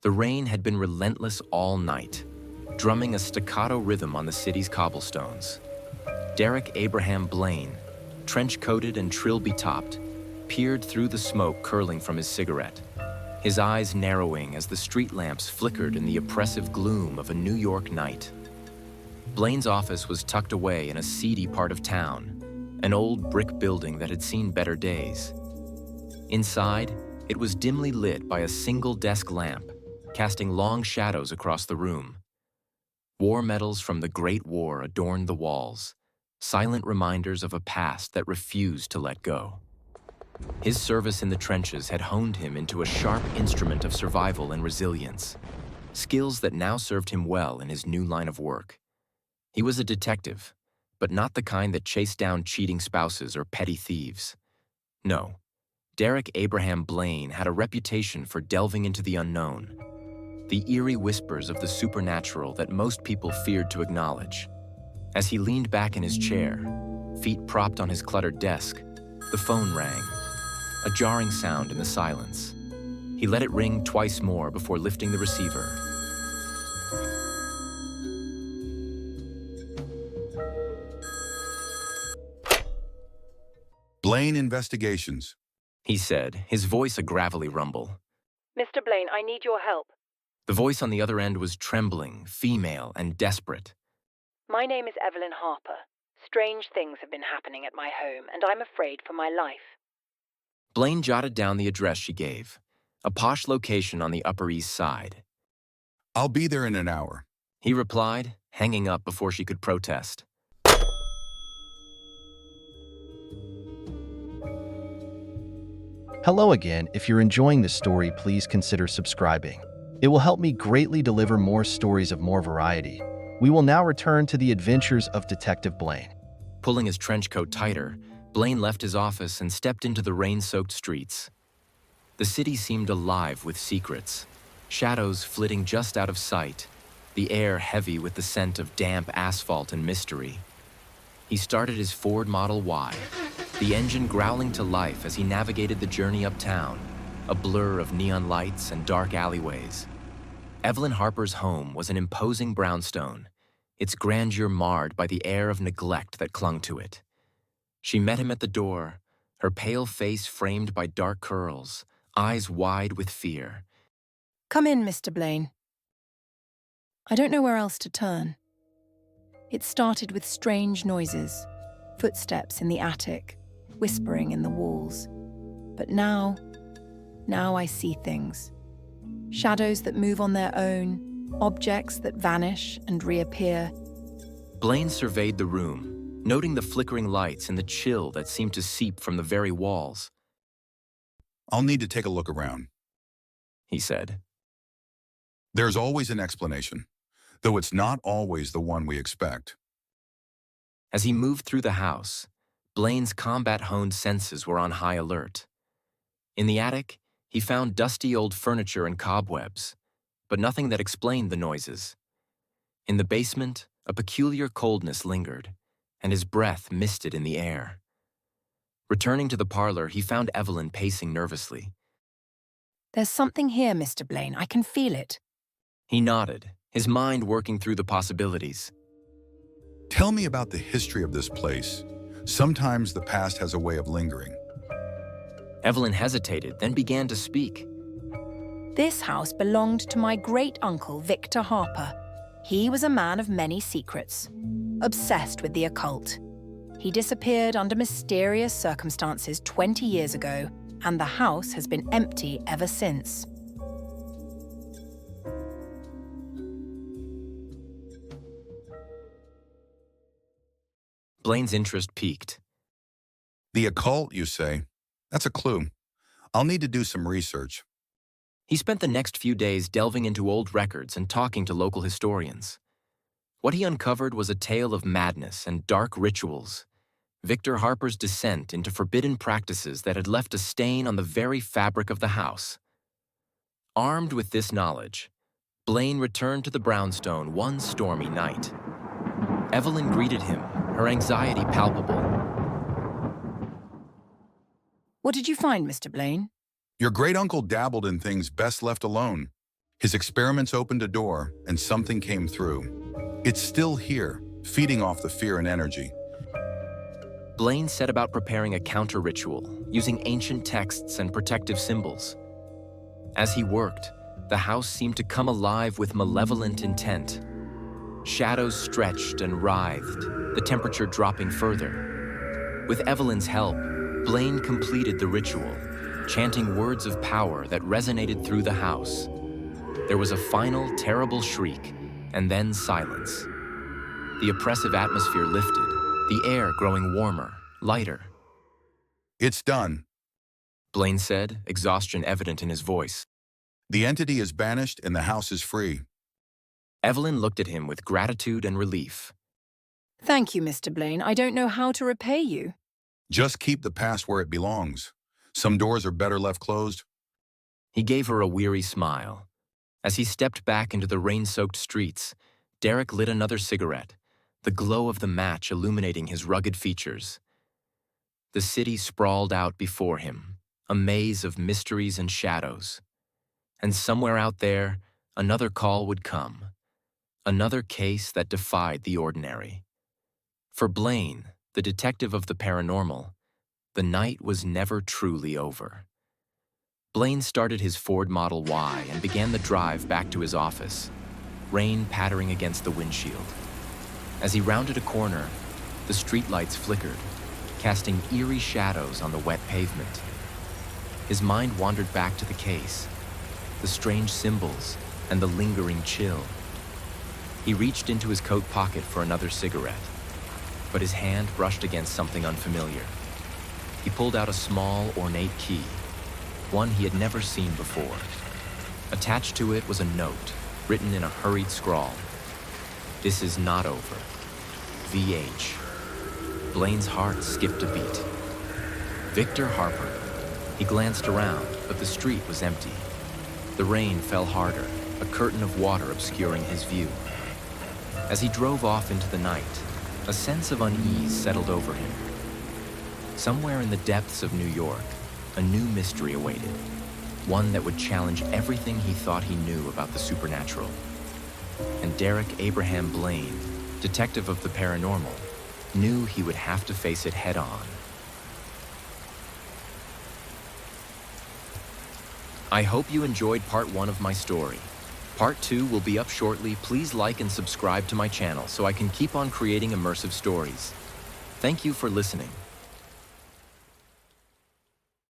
The rain had been relentless all night, drumming a staccato rhythm on the city's cobblestones. Derek Abraham Blaine, trench-coated and trilby-topped, peered through the smoke curling from his cigarette, his eyes narrowing as the street lamps flickered in the oppressive gloom of a New York night. Blaine's office was tucked away in a seedy part of town, an old brick building that had seen better days. Inside, it was dimly lit by a single desk lamp, casting long shadows across the room. War medals from the Great War adorned the walls, silent reminders of a past that refused to let go. His service in the trenches had honed him into a sharp instrument of survival and resilience, skills that now served him well in his new line of work. He was a detective, but not the kind that chased down cheating spouses or petty thieves. No, Derek Abraham Blaine had a reputation for delving into the unknown, the eerie whispers of the supernatural that most people feared to acknowledge. As he leaned back in his chair, feet propped on his cluttered desk, the phone rang, a jarring sound in the silence. He let it ring twice more before lifting the receiver. Blaine Investigations, He said, his voice a gravelly rumble. Mr. Blaine, I need your help. The voice on the other end was trembling, female, and desperate. My name is Evelyn Harper. Strange things have been happening at my home, and I'm afraid for my life. Blaine jotted down the address she gave, a posh location on the Upper East Side. I'll be there in an hour. He replied, hanging up before she could protest. Hello again. If you're enjoying this story, please consider subscribing. It will help me greatly deliver more stories of more variety. We will now return to the adventures of Detective Blaine. Pulling his trench coat tighter, Blaine left his office and stepped into the rain-soaked streets. The city seemed alive with secrets, shadows flitting just out of sight, the air heavy with the scent of damp asphalt and mystery. He started his Ford Model Y, the engine growling to life as he navigated the journey uptown, a blur of neon lights and dark alleyways. Evelyn Harper's home was an imposing brownstone, its grandeur marred by the air of neglect that clung to it. She met him at the door, her pale face framed by dark curls, eyes wide with fear. Come in, Mr. Blaine. I don't know where else to turn. It started with strange noises, footsteps in the attic, whispering in the walls. But now I see things. Shadows that move on their own, objects that vanish and reappear. Blaine surveyed the room, noting the flickering lights and the chill that seemed to seep from the very walls. I'll need to take a look around. He said. There's always an explanation, though it's not always the one we expect. As he moved through the house, Blaine's combat-honed senses were on high alert. In the attic, he found dusty old furniture and cobwebs, but nothing that explained the noises. In the basement, a peculiar coldness lingered, and his breath misted in the air. Returning to the parlor, he found Evelyn pacing nervously. There's something here, Mr. Blaine. I can feel it. He nodded, his mind working through the possibilities. Tell me about the history of this place. Sometimes the past has a way of lingering. Evelyn hesitated, then began to speak. This house belonged to my great-uncle, Victor Harper. He was a man of many secrets, obsessed with the occult. He disappeared under mysterious circumstances 20 years ago, and the house has been empty ever since. Blaine's interest peaked. The occult, you say? That's a clue. I'll need to do some research. He spent the next few days delving into old records and talking to local historians. What he uncovered was a tale of madness and dark rituals, Victor Harper's descent into forbidden practices that had left a stain on the very fabric of the house. Armed with this knowledge, Blaine returned to the brownstone one stormy night. Evelyn greeted him, her anxiety palpable. What did you find, Mr. Blaine? Your great-uncle dabbled in things best left alone. His experiments opened a door, and something came through. It's still here, feeding off the fear and energy. Blaine set about preparing a counter-ritual, using ancient texts and protective symbols. As he worked, the house seemed to come alive with malevolent intent. Shadows stretched and writhed, the temperature dropping further. With Evelyn's help, Blaine completed the ritual, chanting words of power that resonated through the house. There was a final, terrible shriek, and then silence. The oppressive atmosphere lifted, the air growing warmer, lighter. It's done. Blaine said, exhaustion evident in his voice. The entity is banished and the house is free. Evelyn looked at him with gratitude and relief. Thank you, Mr. Blaine. I don't know how to repay you. Just keep the past where it belongs. Some doors are better left closed. He gave her a weary smile. As he stepped back into the rain-soaked streets, Derek lit another cigarette, the glow of the match illuminating his rugged features. The city sprawled out before him, a maze of mysteries and shadows. And somewhere out there, another call would come, another case that defied the ordinary. For Blaine, the detective of the paranormal, the night was never truly over. Blaine started his Ford Model Y and began the drive back to his office, rain pattering against the windshield. As he rounded a corner, the streetlights flickered, casting eerie shadows on the wet pavement. His mind wandered back to the case, the strange symbols and the lingering chill. He reached into his coat pocket for another cigarette, but his hand brushed against something unfamiliar. He pulled out a small, ornate key, one he had never seen before. Attached to it was a note, written in a hurried scrawl. "This is not over. VH." Blaine's heart skipped a beat. Victor Harper. He glanced around, but the street was empty. The rain fell harder, a curtain of water obscuring his view. As he drove off into the night, a sense of unease settled over him. Somewhere in the depths of New York, a new mystery awaited, one that would challenge everything he thought he knew about the supernatural. And Derek Abraham Blaine, detective of the paranormal, knew he would have to face it head-on. I hope you enjoyed part 1 of my story. Part 2 will be up shortly. Please like and subscribe to my channel so I can keep on creating immersive stories. Thank you for listening.